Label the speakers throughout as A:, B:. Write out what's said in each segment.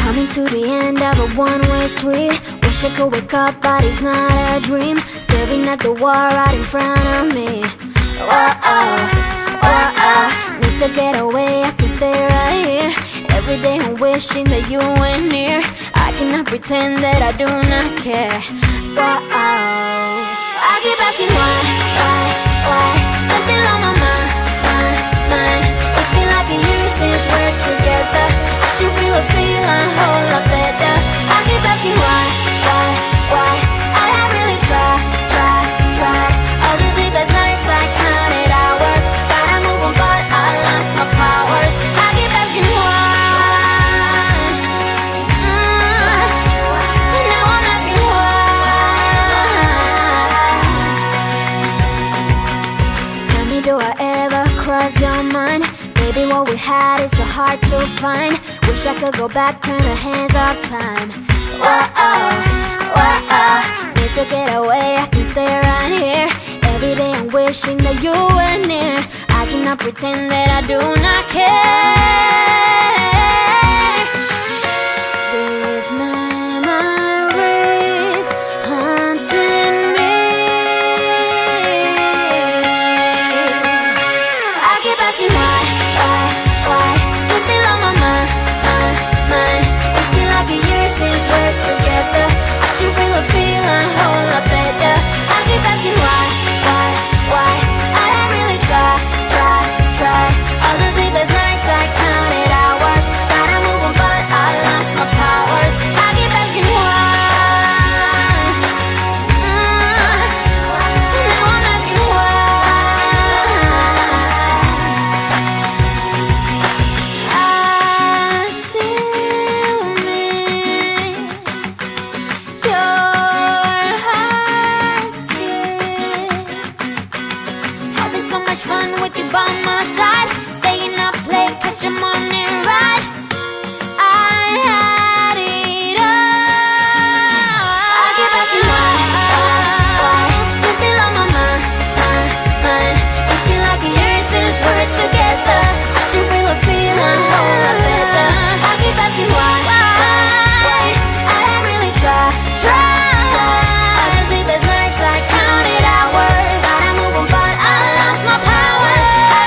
A: Coming to the end of a one-way street. Wish I could wake up, but it's not a dream. Staring at the wall right in front of me. Need to get away, I can stay right here. Every day I'm wishing that you were near. I cannot pretend that I do not care. I keep asking why? You're still on my mind. It's been like a year since we're together. I should really feel a whole lot better. I keep asking why? I have really tried. All these sleepless nights, I counted hours. Gotta move on, but I lost my powers. I keep asking why. Now I'm asking why. Tell me, do I ever cross your mind? Baby, what we had is so hard to find. Wish I could go back, turn the hands of time. Need to get away, I can stay right here. Every day I'm wishing that you were near. I cannot pretend that I do not care. These memories haunting me. I keep asking why? You're still on my mind. It's been like a year since we're together. I should really feel a whole lot better. I keep asking why? I have really tried. All the sleepless nights, I counted hours. Gotta move on, but I lost my powers. I keep asking why. Now I'm asking why. I still miss your heart's kiss. Having so much fun with you by my side. Staying up late, catch a morning ride. I had it all. I keep asking why? You're still on my mind. It's been like a year since we're together. I should really feel a whole lot better. I keep asking why? I have really tried. All the sleepless nights, I counted hours. Gotta move on, but I lost my powers. I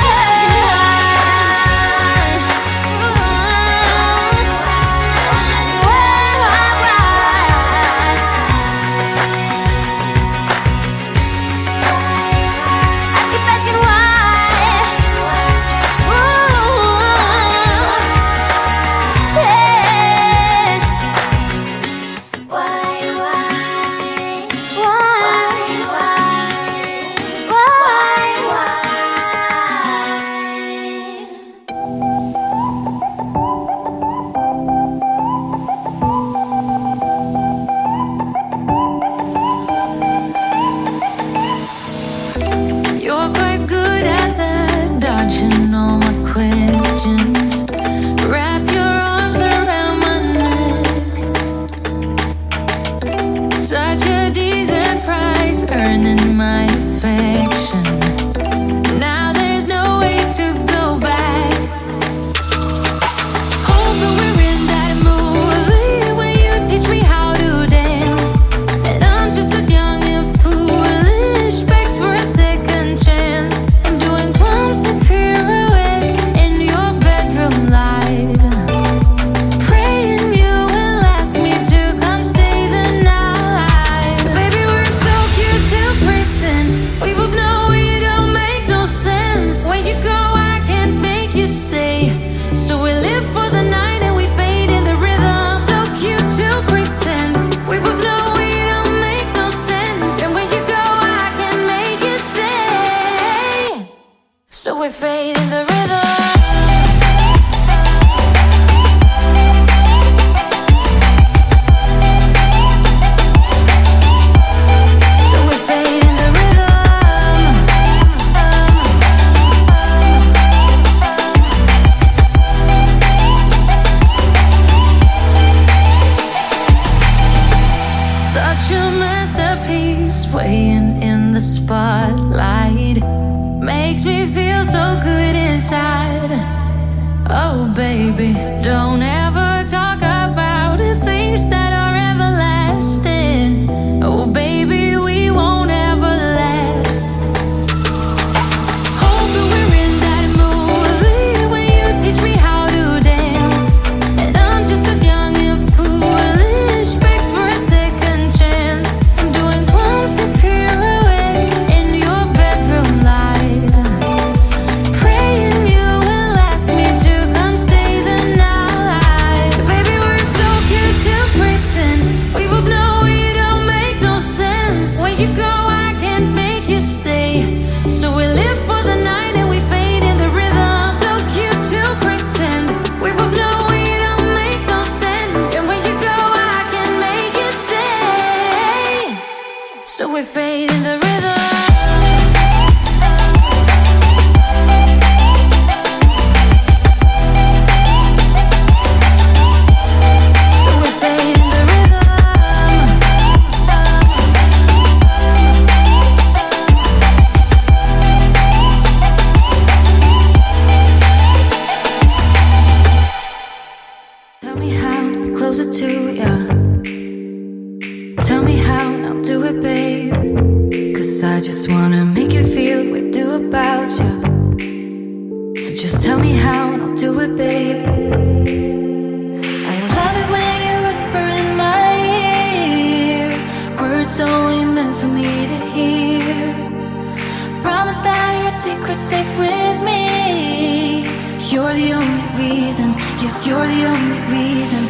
A: keep asking
B: You're quite good at that, dodging all my questions. Wrap your arms around my neck. Such a decent price, earning my affection. Now there's no way to go back. Hoping we're in that movie where you teach me how to dance. And I'm just too young and foolish, begs for a second chance. Doing clumps and pirouettes in your bedroom light. Praying you will ask me to come stay the night. Baby, we're so cute to pretend. We both know it don't make no sense. When you go, I can't make you stay. So we live for the night and we fade in the rhythm. So cute to pretend. We both know it don't make no sense. And when you go, I can't make you stay. So we fade in the rhythm. So we fade in the rhythm. Such a masterpiece. swaying in the spotlight makes me feel so good inside. Oh baby, don't ever talk about the things that are everlasting. Oh baby, we won't ever last. Hope that we're in that movie when you teach me how to dance, and I'm just a young and foolish, begs for a second chance. I'm doing clumsy pirouettes in your bedroom light, praying you will ask me to come stay the night. Baby, we're so cute to pretend. We both know it don't make no sense. When you go, I can't make you stay. So we live for the night and we fade in the rhythm. So cute to pretend. We both know it don't make no sense. And when you go, I can't make you stay. So we fade in the rhythm. So we fade in the rhythm. Tell me how to be closer to ya. Tell me how and I'll do it, babe. 'Cause I just wanna make you feel what I do about you. So just tell me how and I'll do it, babe. I love it when you whisper in my ear, words only meant for me to hear. Promise that your secret's safe with me. You're the only reason, yes, you're the only reason.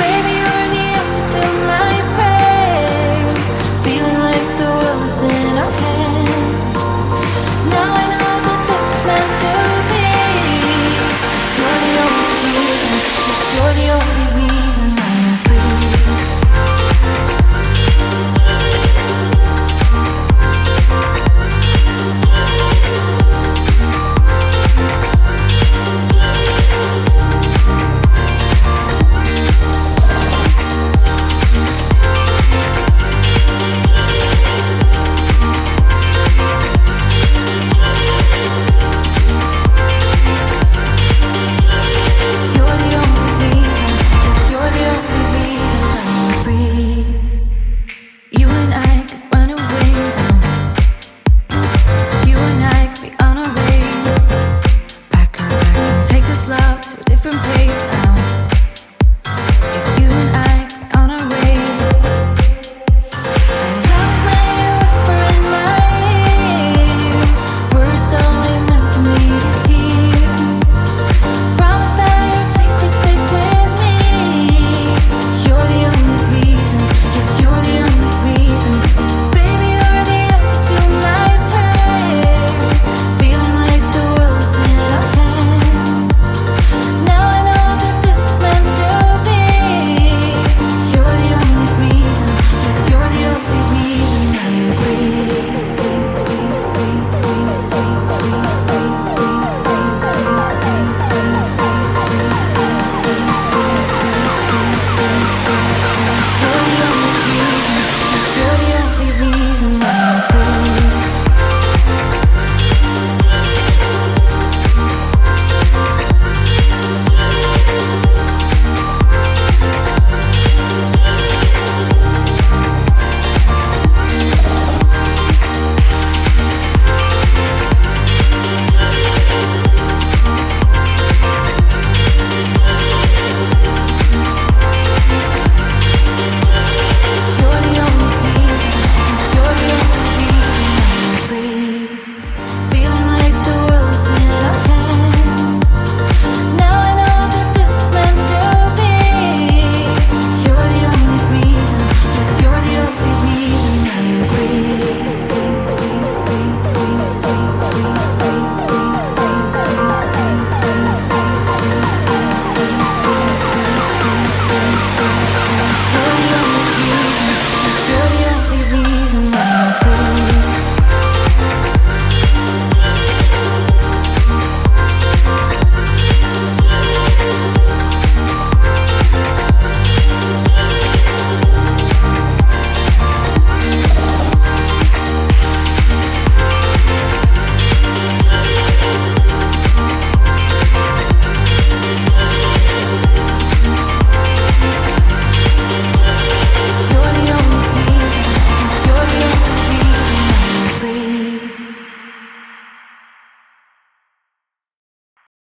B: Baby, you're the answer to my prayers. Feeling like